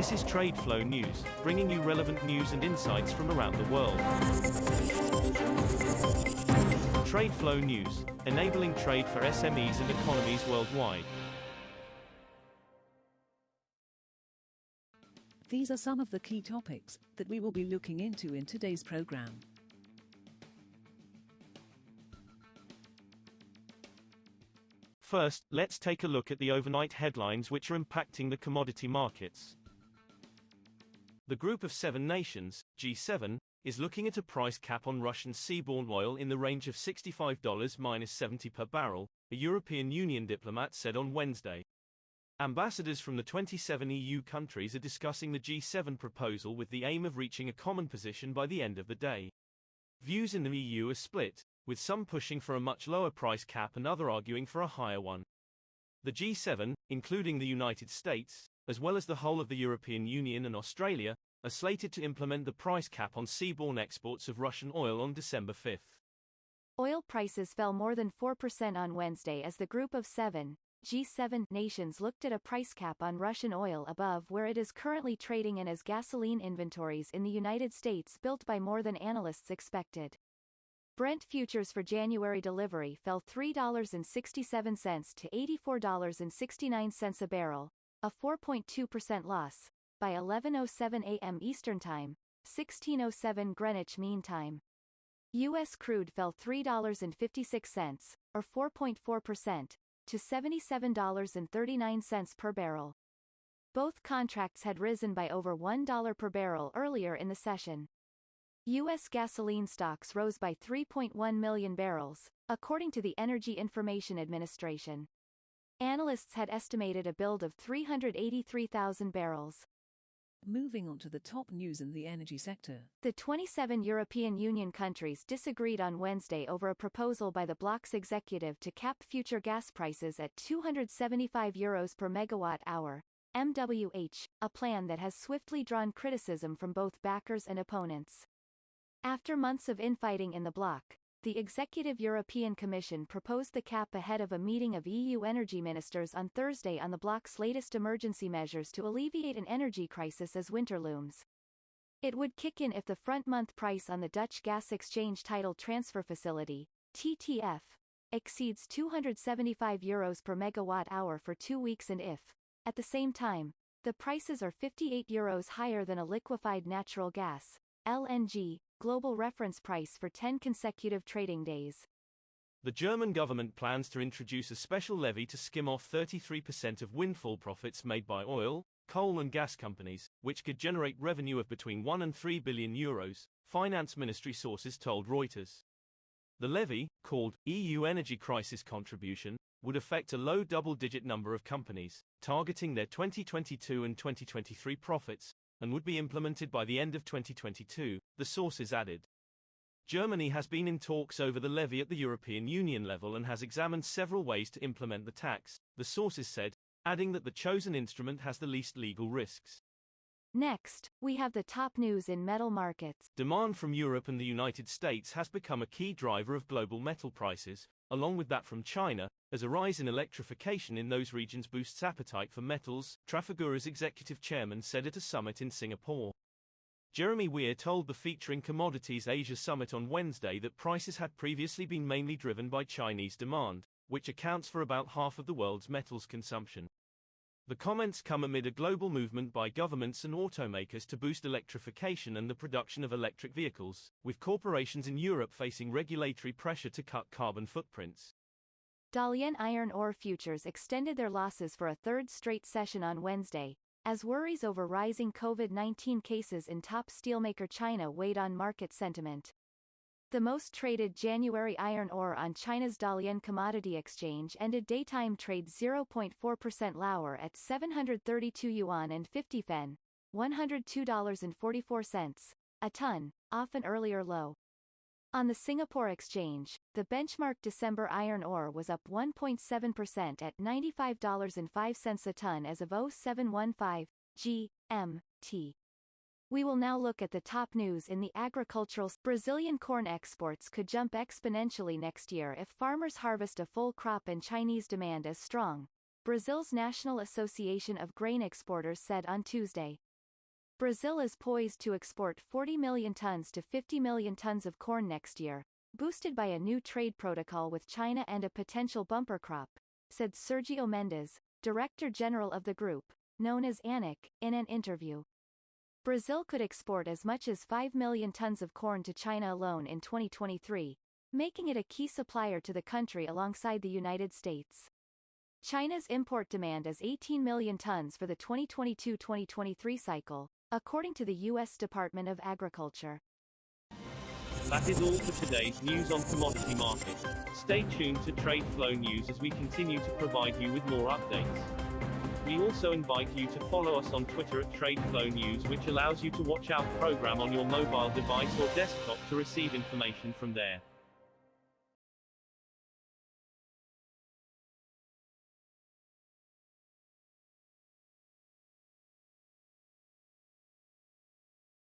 This is TradeFlow News, bringing you relevant news and insights from around the world. TradeFlow News, enabling trade for SMEs and economies worldwide. These are some of the key topics that we will be looking into in today's program. First, let's take a look at the overnight headlines which are impacting the commodity markets. The Group of Seven Nations, G7, is looking at a price cap on Russian seaborne oil in the range of $65–70 per barrel, a European Union diplomat said on Wednesday. Ambassadors from the 27 EU countries are discussing the G7 proposal with the aim of reaching a common position by the end of the day. Views in the EU are split, with some pushing for a much lower price cap and others arguing for a higher one. The G7, including the United States, as well as the whole of the European Union and Australia, are slated to implement the price cap on seaborne exports of Russian oil on December 5. Oil prices fell more than 4% on Wednesday as the Group of Seven, G7 nations looked at a price cap on Russian oil above where it is currently trading and as gasoline inventories in the United States built by more than analysts expected. Brent futures for January delivery fell $3.67 to $84.69 a barrel, a 4.2% loss, by 11:07 a.m. Eastern Time, 16:07 Greenwich Mean Time. U.S. crude fell $3.56, or 4.4%, to $77.39 per barrel. Both contracts had risen by over $1 per barrel earlier in the session. U.S. gasoline stocks rose by 3.1 million barrels, according to the Energy Information Administration. Analysts had estimated a build of 383,000 barrels. Moving on to the top news in the energy sector. The 27 European Union countries disagreed on Wednesday over a proposal by the bloc's executive to cap future gas prices at €275 per megawatt-hour, MWH, a plan that has swiftly drawn criticism from both backers and opponents. After months of infighting in the bloc, the Executive European Commission proposed the cap ahead of a meeting of EU energy ministers on Thursday on the bloc's latest emergency measures to alleviate an energy crisis as winter looms. It would kick in if the front-month price on the Dutch gas exchange tidal transfer facility, TTF, exceeds €275 per megawatt-hour for 2 weeks and if, at the same time, the prices are €58 higher than a liquefied natural gas, LNG, global reference price for 10 consecutive trading days. The German government plans to introduce a special levy to skim off 33% of windfall profits made by oil, coal and gas companies, which could generate revenue of between €1 and €3 billion, finance ministry sources told Reuters. The levy, called EU Energy Crisis Contribution, would affect a low double-digit number of companies, targeting their 2022 and 2023 profits, and would be implemented by the end of 2022, the sources added. Germany has been in talks over the levy at the European Union level and has examined several ways to implement the tax, the sources said, adding that the chosen instrument has the least legal risks. Next, we have the top news in metal markets. Demand from Europe and the United States has become a key driver of global metal prices, along with that from China, as a rise in electrification in those regions boosts appetite for metals, Trafigura's executive chairman said at a summit in Singapore. Jeremy Weir told the Featuring Commodities Asia Summit on Wednesday that prices had previously been mainly driven by Chinese demand, which accounts for about half of the world's metals consumption. The comments come amid a global movement by governments and automakers to boost electrification and the production of electric vehicles, with corporations in Europe facing regulatory pressure to cut carbon footprints. Dalian iron ore futures extended their losses for a third straight session on Wednesday, as worries over rising COVID-19 cases in top steelmaker China weighed on market sentiment. The most traded January iron ore on China's Dalian Commodity Exchange ended daytime trade 0.4% lower at 732 yuan and 50 fen, $102.44, a ton, off an earlier low. On the Singapore Exchange, the benchmark December iron ore was up 1.7% at $95.05 a ton as of 0715 GMT. We will now look at the top news in the agricultural. Brazilian corn exports could jump exponentially next year if farmers harvest a full crop and Chinese demand is strong, Brazil's National Association of Grain Exporters said on Tuesday. Brazil is poised to export 40 million tons to 50 million tons of corn next year, boosted by a new trade protocol with China and a potential bumper crop, said Sergio Mendes, Director General of the group, known as ANIC, in an interview. Brazil could export as much as 5 million tons of corn to China alone in 2023, making it a key supplier to the country alongside the United States. China's import demand is 18 million tons for the 2022-2023 cycle, according to the U.S. Department of Agriculture. That is all for today's news on commodity markets. Stay tuned to TradeFlow News as we continue to provide you with more updates. We also invite you to follow us on Twitter at TradeFlow News, which allows you to watch our program on your mobile device or desktop to receive information from there.